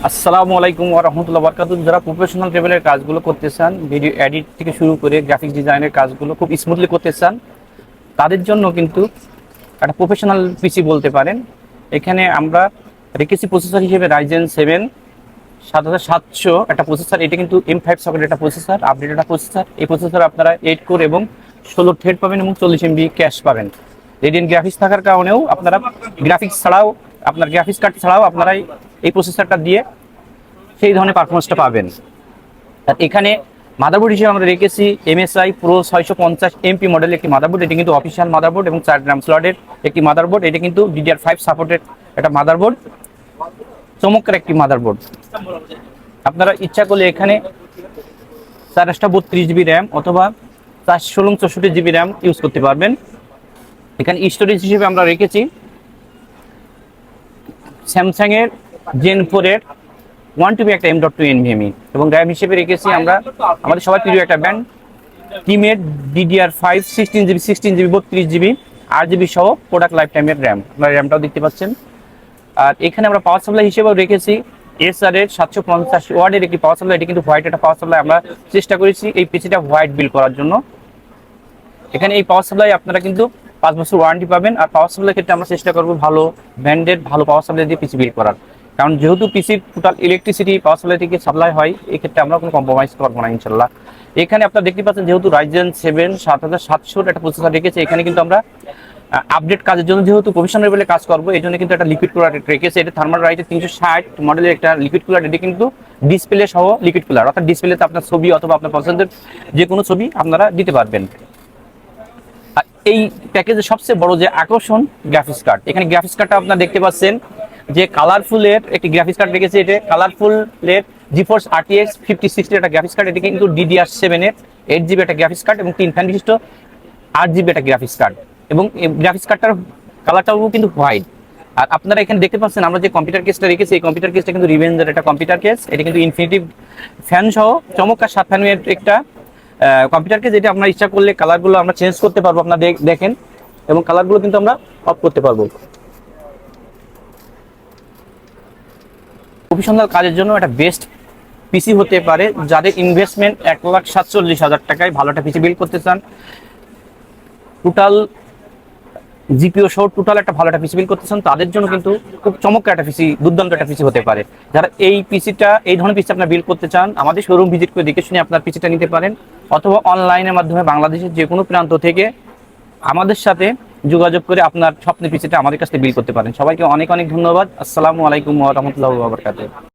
আসসালামু আলাইকুম ওয়া রাহমাতুল্লাহি ওয়া বারাকাতুহু। যারা প্রফেশনাল লেভেলের কাজগুলো করতে চান, ভিডিও এডিট থেকে শুরু করে গ্রাফিক্স ডিজাইনের কাজগুলো খুব স্মুথলি করতে চান, তাদের জন্য কিন্তু একটা প্রফেশনাল পিসি বলতে পারেন। এখানে আমরা রেখেছি প্রসেসর হিসেবে রাইজেন 7 7700 একটা প্রসেসর। এটা কিন্তু M5 সকেট একটা প্রসেসর, আপডেট একটা প্রসেসর। এই প্রসেসর আপনারা 8 কোর এবং 16 থ্রেড পাবেন এবং 40 MB ক্যাশ পাবেন। রেডিয়েন্ট গ্রাফিক্স থাকার কারণেও আপনারা গ্রাফিক্স ছাড়াও, আপনার গ্রাফিক্স কার্ড ছাড়াও আপনারা এই প্রসেসরটা দিয়ে সেই ধরনের পারফরমেন্সটা পাবেন। আর এখানে মাদারবোর্ড হিসেবে আমরা রেখেছি MSI Pro 650 MP মডেলের একটি মাদারবোর্ড। এটি কিন্তু অফিসিয়াল মাদারবোর্ড এবং 4 গ্রাম স্লটের একটি মাদারবোর্ড। এটা কিন্তু DDR5 সাপোর্টেড একটা মাদারবোর্ড, চমৎকার একটি মাদারবোর্ড। আপনারা ইচ্ছা করলে এখানে 432 GB র্যাম অথবা 416 GB র্যাম ইউজ করতে পারবেন। এখানে স্টোরেজ হিসেবে আমরা রেখেছি স্যামসাংয়ের Gen 4 এর 1TB একটা M.2 NVMe এবং র্যাম হিসেবে রেখেছি আমরা আমাদের সবার প্রিয় একটা ব্র্যান্ড টিমের DDR5 16GB 32GB 8GB সহ প্রোডাক্ট লাইফ টাইমের র্যাম। আপনারা র্যামটাও দেখতে পাচ্ছেন। আর এখানে আমরা পাওয়ার সাপ্লাই হিসেবেও রেখেছি এসআর এর 750 ওয়াটের একটি পাওয়ার সাপ্লাই। এটি কিন্তু হোয়াইট একটা পাওয়ার সাপ্লাই। আমরা চেষ্টা করেছি এই পিসিটা হোয়াইট বিল করার জন্য। এখানে এই পাওয়ার সাপ্লাই আপনারা কিন্তু 5 বছর ওয়ারেন্টি পাবেন। আর পাওয়ার সাপ্লাই ক্ষেত্রে আমরা চেষ্টা করবো ভালো ব্র্যান্ডের ভালো পাওয়ার সাপ্লাই দিয়ে পিসি বিল করার, কারণ যেহেতু পিসির টোটাল ইলেকট্রিসিটি পাওয়ার সাপ্লাই থেকে সাপ্লাই হয়, এই ক্ষেত্রে আমরা কোনো কম্প্রোমাইজ করবো না ইনশাল্লাহ। এখানে আপনারা দেখতে পাচ্ছেন যেহেতু রাইজেন 7 7700 একটা প্রসেসর রেখেছে, এখানে কিন্তু আমরা আপডেট কাজের জন্য যেহেতু প্রফেশনাল লেভেলে কাজ করবো, এই জন্য কিন্তু একটা লিকুইড কুলার রেখেছে। এটা থার্মাল রাইটের 360 মডেলের একটা লিকুইড কুলার। এটি কিন্তু ডিসপ্লে সহ লিকুইড কুলার, অর্থাৎ ডিসপ্লেতে আপনার ছবি অথবা আপনার পছন্দের যে কোনো ছবি আপনারা দিতে পারবেন। এই প্যাকেজের সবচেয়ে বড় যে আকর্ষণ গ্রাফিক্স কার্ড। এখানে গ্রাফিক্স কার্ডটা আপনারা দেখতে পাচ্ছেন যে কালারফুলের একটি গ্রাফিক্স কার্ড রেখেছে। এটা কালারফুলের GeForce RTX 5060 একটা গ্রাফিক্স কার্ড। এটি কিন্তু DDR7 এর 8GB একটা গ্রাফিক্স কার্ড এবং 3 ফ্যান বিশিষ্ট 8GB একটা গ্রাফিক্স কার্ড এবং এই গ্রাফিক্স কার্ডটার কালারটাও কিন্তু হোয়াইট। আর আপনারা এখানে দেখতে পাচ্ছেন আমরা যে কম্পিউটার কেসটা রেখেছি, এই কম্পিউটার কেসটা কিন্তু রিভেঞ্জের একটা কম্পিউটার কেস। এটা কিন্তু ইনফিনিটি ফ্যান সহ চমৎকার 7 ফ্যানের একটা কম্পিউটার কেস। যেটা আমরা ইচ্ছা করলে কালারগুলো আমরা চেঞ্জ করতে পারবো। আপনারা দেখেন, এবং কালারগুলো কিন্তু আমরা অফ করতে পারবো। প্রফেশনাল কাজের জন্য একটা বেস্ট পিসি হতে পারে। যাদের ইনভেস্টমেন্ট 1,47,000 টাকায় ভালো একটা পিসি বিল্ড করতে চান, টোটাল জিপিও সহ টোটাল একটা ভালো একটা পিসি বিল্ড করতে চান, তাদের জন্য কিন্তু খুব চমৎকার একটা পিসি, দুর্দান্ত একটা পিসি হতে পারে। যারা এই পিসিটা, এই ধরনের পিসি আপনার বিল্ড করতে চান, আমাদের শোরুম ভিজিট করে দেখে শুনে আপনার পিসিটা নিতে পারেন, অথবা অনলাইনের মাধ্যমে বাংলাদেশের যে কোনো প্রান্ত থেকে আমাদের সাথে যোগাযোগ করে আপনার স্বপ্নের পিসিটা আমাদের কাছে বিল করতে পারেন। সবাইকে অনেক অনেক ধন্যবাদ। আসসালামু আলাইকুম ওয়া রাহমাতুল্লাহি ওয়া বারাকাতুহু।